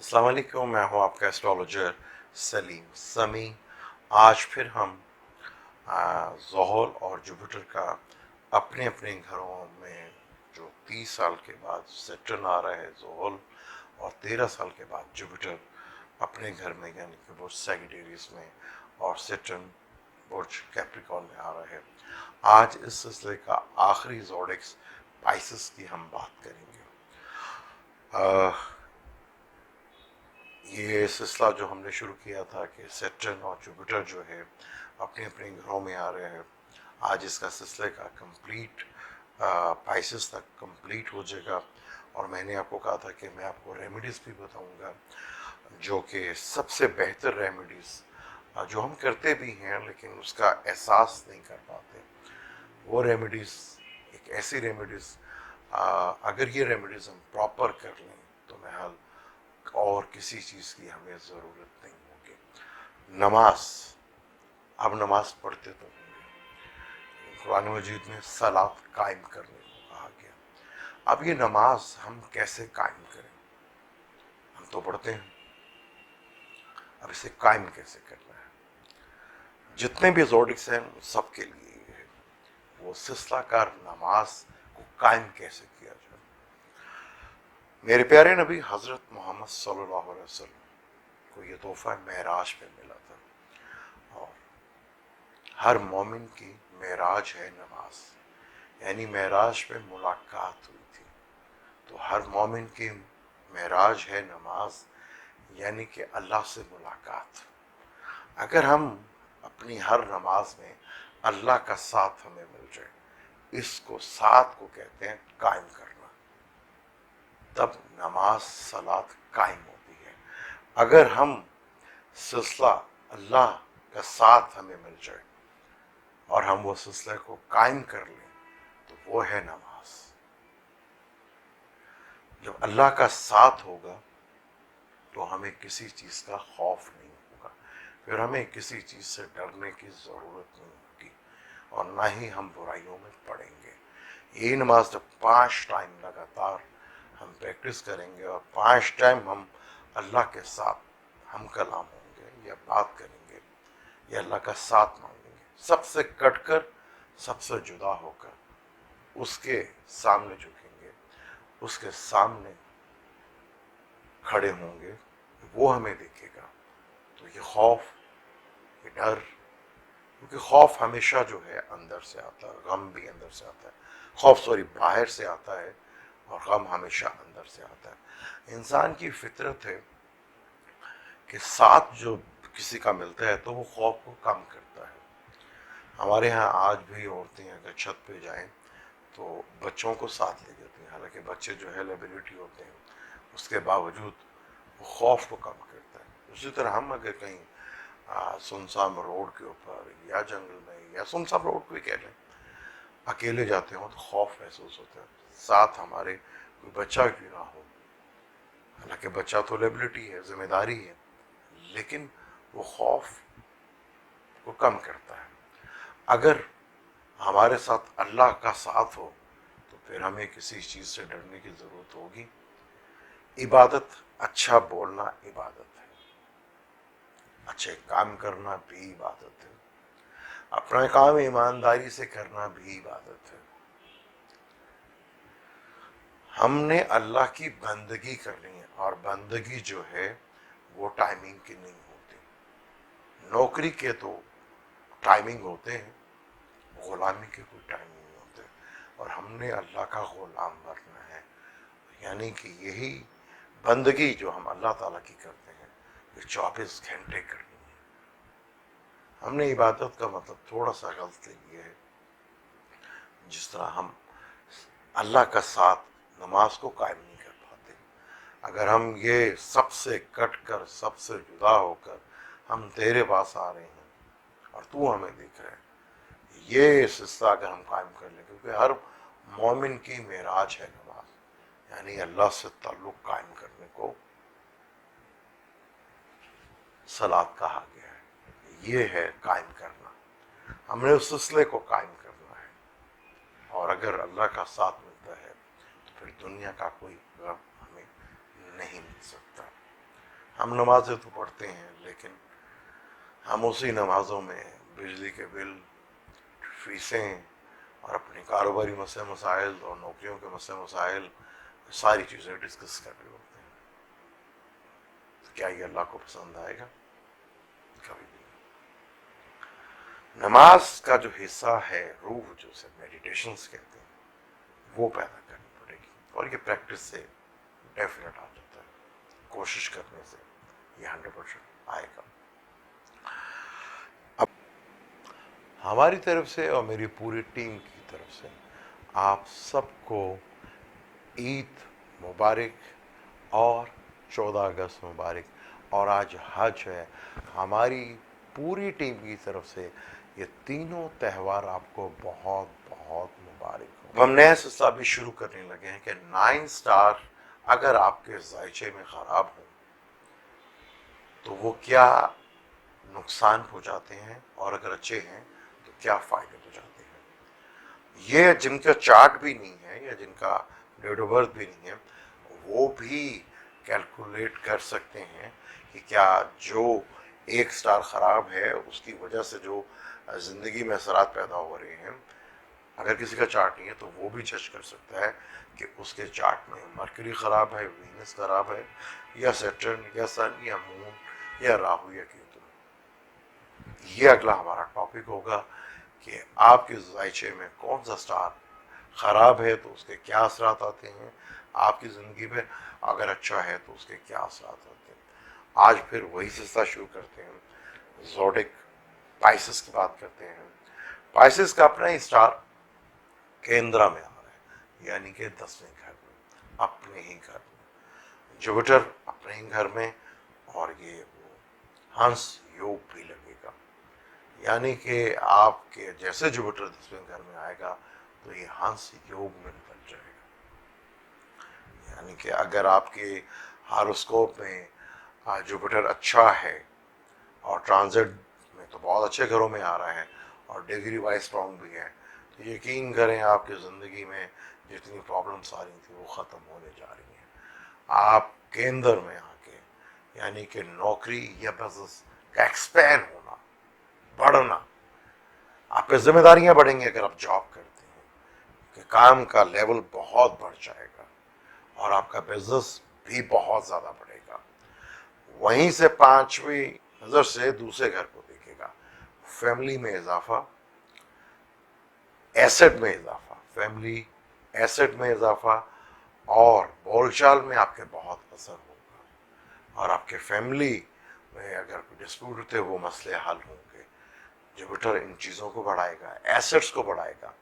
अस्सलाम वालेकुम, मैं हूँ आपका एस्ट्रोलॉजर सलीम समी। आज फिर हम ज़ोहल और जुपिटर का अपने अपने घरों में जो 30 साल के बाद सेटर्न आ रहा है ज़ोहल और 13 साल के बाद जुपिटर अपने घर में यानी कि बुर्ज सैगिटेरियस में और सेटर्न बुर्ज कैप्रिकॉर्न में आ रहा है। आज इस सिलसिले का आखिरी ज़ोडिक्स पाइसेस की हम बात करेंगे। ये सिलसिला जो हमने शुरू किया था कि सैटर्न और जुपिटर जो है अपने अपने घरों में आ रहे हैं, आज इसका सिलसिले का कंप्लीट पाइसेस तक कंप्लीट हो जाएगा। और मैंने आपको कहा था कि मैं आपको रेमेडीज़ भी बताऊंगा जो कि सबसे बेहतर रेमेडीज़ जो हम करते भी हैं लेकिन उसका एहसास नहीं कर पाते। वो रेमेडीज़ एक ऐसी रेमेडीज़ अगर ये रेमेडीज़ हम प्रॉपर कर लें तो मैं हाल और किसी चीज़ की हमें ज़रूरत नहीं होगी। नमाज, अब नमाज पढ़ते तो होंगे, कुरान मजीद में सलात कायम करने को कहा गया। अब ये नमाज हम कैसे कायम करें? हम तो पढ़ते हैं, अब इसे कायम कैसे करना है? जितने भी ज़ोडिक्स हैं सबके लिए है वो सिलसिलाकार नमाज को कायम कैसे किया जाए। मेरे प्यारे नबी हज़रत मोहम्मद सल्लल्लाहु अलैहि वसल्लम को ये तोहफा मेराज पे मिला था। और हर मोमिन की मेराज है नमाज, यानी मेराज पे मुलाकात हुई थी। तो हर मोमिन की मेराज है नमाज, यानी कि अल्लाह से मुलाकात। अगर हम अपनी हर नमाज में अल्लाह का साथ हमें मिल जाए, इसको साथ को कहते हैं कायम करना, तब नमाज सलात कायम होती है। अगर हम सिलसिला अल्लाह का साथ हमें मिल जाए और हम वो सिलसिले को कायम कर लें तो वो है नमाज। जब अल्लाह का साथ होगा तो हमें किसी चीज़ का खौफ नहीं होगा, फिर हमें किसी चीज़ से डरने की ज़रूरत नहीं होगी और ना ही हम बुराइयों में पड़ेंगे। ये नमाज जब 5 टाइम लगातार हम प्रैक्टिस करेंगे और 5 टाइम हम अल्लाह के साथ हम कलाम होंगे या बात करेंगे या अल्लाह का साथ मांगेंगे, सबसे कटकर सबसे जुदा होकर उसके सामने झुकेंगे, उसके सामने खड़े होंगे, वो हमें देखेगा। तो ये खौफ, ये डर, क्योंकि खौफ हमेशा जो है अंदर से आता है, गम भी अंदर से आता है। खौफ बाहर से आता है और गम हमेशा अंदर से आता है। इंसान की फितरत है कि साथ जो किसी का मिलता है तो वो खौफ को कम करता है। हमारे यहाँ आज भी औरतें अगर छत पे जाएं तो बच्चों को साथ ले जाती हैं, हालांकि बच्चे जो है लायबिलिटी होते हैं, उसके बावजूद वो खौफ को कम करता है। उसी तरह हम अगर कहीं सुनसान रोड के ऊपर या जंगल में या सुनसान रोड पे कह लें अकेले जाते हो तो खौफ महसूस होता है, साथ हमारे कोई बच्चा क्यों ना हो। हालांकि बच्चा तो लायबिलिटी है, जिम्मेदारी है, लेकिन वो खौफ को कम करता है। अगर हमारे साथ अल्लाह का साथ हो तो फिर हमें किसी चीज़ से डरने की ज़रूरत होगी। इबादत, अच्छा बोलना इबादत है, अच्छे काम करना भी इबादत है, अपना काम ईमानदारी से करना भी इबादत है। हमने अल्लाह की बंदगी करनी है और बंदगी जो है वो टाइमिंग की नहीं होती। नौकरी के तो टाइमिंग होते हैं, गुलामी के कोई टाइम नहीं होते। और हमने अल्लाह का गुलाम बनना है, यानी कि यही बंदगी जो हम अल्लाह ताला की करते हैं ये 24 घंटे करनी है। हमने इबादत का मतलब थोड़ा सा गलत ले लिया है। जिस तरह हम अल्लाह का साथ नमाज को कायम नहीं कर पाते, अगर हम ये सबसे कट कर सबसे जुदा होकर हम तेरे पास आ रहे हैं और तू हमें देख रहा है, ये सिलसिला अगर हम कायम कर लें, क्योंकि हर मोमिन की मेराज है नमाज, यानी अल्लाह से ताल्लुक कायम करने को सलात कहा गया है। ये है कायम करना, हमने उस सिलसिले को कायम करना है। और अगर अल्लाह का साथ मिलता है तो फिर दुनिया का कोई गम हमें नहीं मिल सकता। हम नमाजें तो पढ़ते हैं, लेकिन हम उसी नमाजों में बिजली के बिल, फीसें और अपने कारोबारी मसले मसाइल और नौकरियों के मसले मसाइल सारी चीज़ें डिस्कस कर रहे होते हैं। तो क्या ये अल्लाह को पसंद आएगा? कभी भी नहीं। नमाज का जो हिस्सा है, रूह जो से मेडिटेशंस कहते हैं, वो पैदा करनी पड़ेगी, और ये प्रैक्टिस से डेफिनेट आ जाता है। कोशिश करने से ये 100% आएगा। अब हमारी तरफ से और मेरी पूरी टीम की तरफ से आप सबको ईद मुबारक और 14 अगस्त मुबारक। और आज हज है। हमारी पूरी टीम की तरफ से ये तीनों त्यौहार आपको बहुत बहुत मुबारक हो। हम नया सिलसिला भी शुरू करने लगे हैं कि 9 स्टार अगर आपके जायचे में ख़राब हो तो वो क्या नुकसान पहुँचाते हैं, और अगर अच्छे हैं तो क्या फ़ायदे पहुँचाते हैं। ये जिनका चार्ट भी नहीं है या जिनका डेट ऑफ बर्थ भी नहीं है, वो भी कैलकुलेट कर सकते हैं कि क्या जो 1 स्टार ख़राब है उसकी वजह से जो ज़िंदगी में असरात पैदा हो रहे हैं, अगर किसी का चार्ट नहीं है तो वो भी जज कर सकता है कि उसके चार्ट में मरकरी ख़राब है, वीनस ख़राब है, या सैटर्न या सन या मून या राहु या केतु। ये अगला हमारा टॉपिक होगा कि आपके जायचे में कौन सा स्टार ख़राब है तो उसके क्या असरात आते हैं आपकी ज़िंदगी में, अगर अच्छा है तो उसके क्या असरात आते हैं। आज फिर वही सिलसिला शुरू करते हैं, ज़ोडिक पाइसेस की बात करते हैं। पाइसेस का अपना ही स्टार केंद्र में आ रहा है, यानी कि 10वें घर में, अपने ही घर में। जुपिटर अपने ही घर में, और ये वो हंस योग भी लगेगा, यानी कि आपके जैसे जुपिटर 10वें घर में आएगा तो ये हंस योग में बदल जाएगा। यानी कि अगर आपके हारोस्कोप में जुपिटर अच्छा है और ट्रांजिट में तो बहुत अच्छे घरों में आ रहा है और डिग्री वाइज स्ट्रॉन्ग भी है, तो यकीन करें आपकी ज़िंदगी में जितनी प्रॉब्लम्स आ रही थी वो ख़त्म होने जा रही हैं। आप केंद्र में आके, यानी कि नौकरी या बिजनेस का एक्सपैंड होना, बढ़ना, आप पे जिम्मेदारियां बढ़ेंगी। अगर आप जॉब करते हैं कि काम का लेवल बहुत बढ़ जाएगा और आपका बिजनेस भी बहुत ज़्यादा बढ़ेगा। वहीं से 5वीं नज़र से दूसरे घर को देखेगा, फैमिली में इजाफा, एसेट में इजाफा, फैमिली एसेट में इजाफा, और बोलचाल में आपके बहुत असर होगा, और आपके फैमिली में अगर कोई डिस्प्यूट होते हैं वो मसले हल होंगे। जुपिटर इन चीज़ों को बढ़ाएगा, एसेट्स को बढ़ाएगा,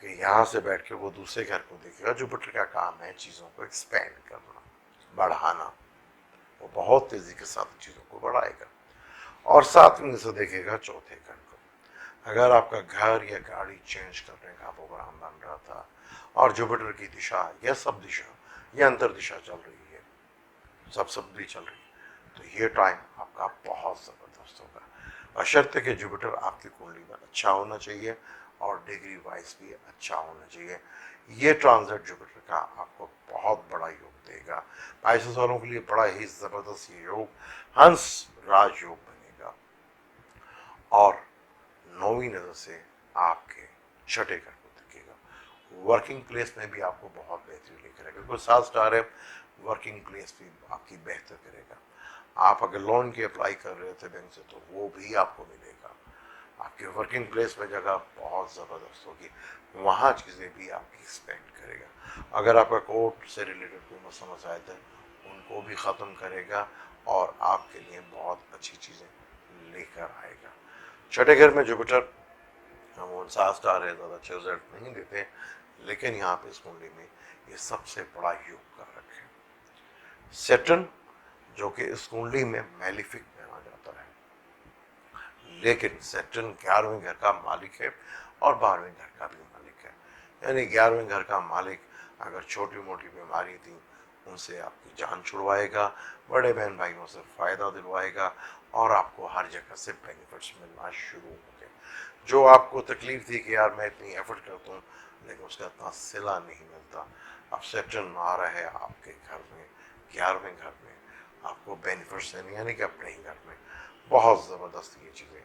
क्योंकि यहाँ से बैठ के वो दूसरे घर को देखेगा। जुपिटर का काम है चीज़ों को एक्सपेंड करना, बढ़ाना। वो बहुत तेज़ी के साथ चीज़ों को बढ़ाएगा। और 7वीं से देखेगा चौथे घर को। अगर आपका घर या गाड़ी चेंज करने का प्रोग्राम बन रहा था और जुपिटर की दिशा या सब दिशा या अंतर दिशा चल रही है, सब भी चल रही है, तो ये टाइम आपका बहुत ज़बरदस्त होगा। बशर्ते कि जुपिटर आपकी कुंडली में अच्छा होना चाहिए और डिग्री वाइज भी अच्छा होना चाहिए। ये ट्रांजिट जुपिटर का आपको बहुत बड़ा योग देगा। पाइसेस वालों के लिए बड़ा ही ज़बरदस्त ये योग हंस राज योग बनेगा, और 9वीं नज़र से आपके छठे घर को दिखेगा। वर्किंग प्लेस में भी आपको बहुत बेहतरी लेकर आएगा, क्योंकि 7 स्टार है, वर्किंग प्लेस भी आपकी बेहतर करेगा। आप अगर लोन की अप्लाई कर रहे थे बैंक से तो वो भी आपको मिलेगा। आपके वर्किंग प्लेस में जगह बहुत ज़बरदस्त होगी, वहाँ चीज़ें भी आपकी एक्सपेंड करेगा। अगर आपका कोर्ट से रिलेटेड कोई मसला मसाइल है उनको भी ख़त्म करेगा और आपके लिए बहुत अच्छी चीज़ें लेकर आएगा। छठे घर में जुपिटर हम 7 स्टार है, ज़्यादा अच्छे रिजल्ट नहीं देते, लेकिन यहाँ पे इस कुंडली में ये सबसे बड़ा योग कारक है। सैटर्न जो कि इस कुंडली में मैलिफिक माना जाता है, लेकिन सैटर्न 11वें घर का मालिक है और 12वें घर का भी मालिक है। यानी 11वें घर का मालिक अगर छोटी मोटी बीमारी थी उनसे आपकी जान छुड़वाएगा, बड़े बहन भाइयों से फ़ायदा दिलवाएगा, और आपको हर जगह से बेनिफिट्स मिलना शुरू होंगे। जो आपको तकलीफ थी कि यार मैं इतनी एफर्ट करता हूँ लेकिन उसका इतना सिला नहीं मिलता, अब सैटर्न आ रहा है आपके घर में 11वें घर में, आपको बेनिफिट्स देने, यानी कि अपने ही घर में बहुत ज़बरदस्त ये चीज़ें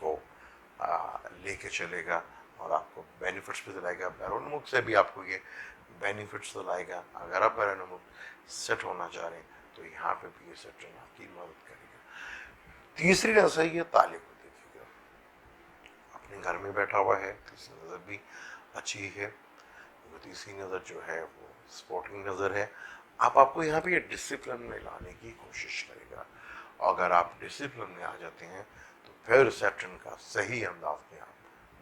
को लेके चलेगा और आपको बेनिफिट्स भी दिलाएगा। बैरून मुख से भी आपको ये बेनिफिट्स दिलाएगा। अगर आप बैरून मुख सेट होना चाह रहे हैं तो यहाँ पे भी ये सेटन आपकी मदद करेगा। तीसरी नजर ये ताले को देखिएगा, अपने घर में बैठा हुआ है, तीसरी नजर भी अच्छी है। वो तीसरी नजर जो है वो स्पोर्टिंग नजर है। आपको यहाँ पे ये डिसिप्लिन में लाने की कोशिश करेगा। अगर आप डिसिप्लिन में आ जाते हैं तो फिर सेटन का सही अंदाज में आप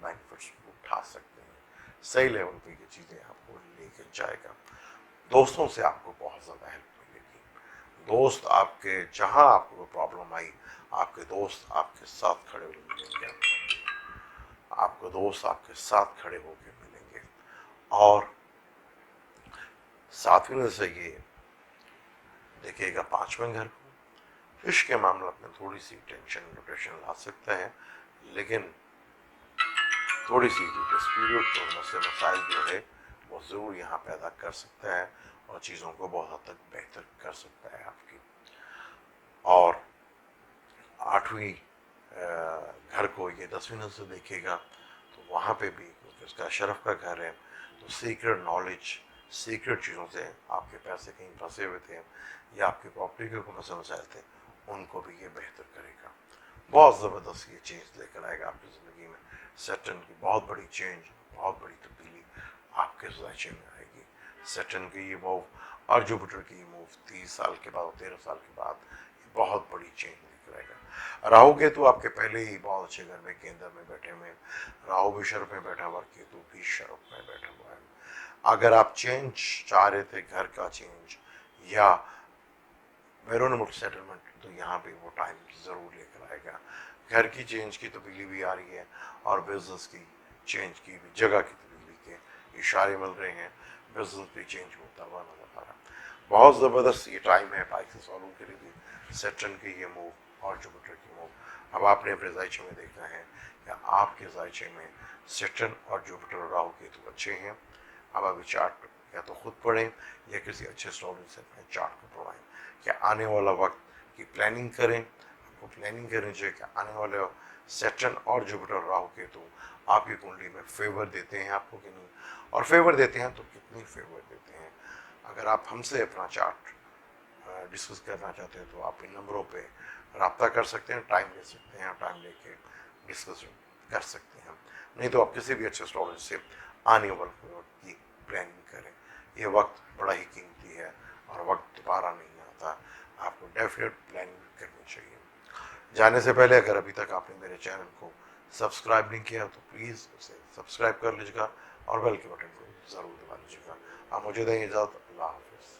बेनिफिट्स उठा सकते हैं, सही लेवल पे ये चीज़ें आपको लेके जाएगा। दोस्तों से आपको बहुत ज़्यादा हेल्प मिलेगी। दोस्त आपके जहाँ आपको कोई प्रॉब्लम आई, आपके दोस्त आपके साथ खड़े होकर मिलेंगे, आपको दोस्त आपके साथ खड़े होकर मिलेंगे। और सातवीं नजर से ये देखिएगा पांचवें घर को, इश्क के मामला में थोड़ी सी टेंशन डिप्रेशन ला सकता है, लेकिन थोड़ी सी डिस्प्यूट और मसाइल जो है वो ज़रूर यहाँ पैदा कर सकता है और चीज़ों को बहुत हद तक बेहतर कर सकता है आपकी। और आठवीं घर को ये 10वीं नजर से देखेगा तो वहाँ पे भी क्योंकि उसका शरफ का घर है, तो सीक्रेट नॉलेज, सीक्रेट चीज़ों से आपके पैसे कहीं फंसे हुए थे या आपकी प्रॉपर्टी के कोई मसाइल थे, उनको भी ये बेहतर करेगा। बहुत ज़बरदस्त ये चेंज लेकर आएगा आपकी ज़िंदगी में। सैटर्न की बहुत बड़ी चेंज, बहुत बड़ी तब्दीली आपके ज़ायचे में आएगी। सैटर्न की ये मूव और जुपिटर की ये मूव 30 साल के बाद, 13 साल के बाद ये बहुत बड़ी चेंज लेकर आएगा। राहु केतु आपके पहले ही बहुत अच्छे घर में केंद्र में बैठे हुए हैं। राहु भी शरफ में बैठा हुआ, केतु भी शरफ में बैठा हुआ है। अगर आप चेंज चाह रहे थे, घर का चेंज या बैरून सेटलमेंट, तो यहाँ पे वो टाइम ज़रूर लेकर आएगा। घर की चेंज की तब्दीली भी आ रही है और बिजनेस की चेंज की भी, जगह की तब्दीली के इशारे मिल रहे हैं। बिजनेस भी चेंज होता हुआ नजर आ रहा है। बहुत ज़बरदस्त ये टाइम है पाइसेस वालों के लिए भी, सैटर्न की ये मूव और जुपिटर की मूव। अब आपने अपने जायचे में देखना है कि आपके जायचे में सैटर्न और जुपिटर और राहु केतु अच्छे हैं। अब अभी चार्ट या तो खुद पढ़ें या किसी अच्छे स्टोरी से अपने चार्ट को पढ़ाएं, कि आने वाला वक्त की प्लानिंग करें। आपको प्लानिंग करनी चाहिए कि आने वाले सैटर्न और जुपिटर राहु केतु आपकी कुंडली में फेवर देते हैं आपको कि नहीं, और फेवर देते हैं तो कितनी फेवर देते हैं। अगर आप हमसे अपना चार्ट डिस्कस करना चाहते हैं तो आप इन नंबरों पे रब्ता कर सकते हैं, टाइम ले सकते हैं, टाइम लेके डिस्कस कर सकते हैं। नहीं तो आप किसी भी अच्छे एस्ट्रोलॉजर से आने वाले वक्त की प्लानिंग करें। ये वक्त बड़ा ही कीमती है और वक्त दोबारा नहीं आता, आपको डेफिनेट प्लानिंग करनी चाहिए। जाने से पहले अगर अभी तक आपने मेरे चैनल को सब्सक्राइब नहीं किया तो प्लीज़ उसे सब्सक्राइब कर लीजिएगा और बेल के बटन को ज़रूर दबा लीजिएगा। आप मुझे दें इजाज़त। अल्लाह हाफ़िज़।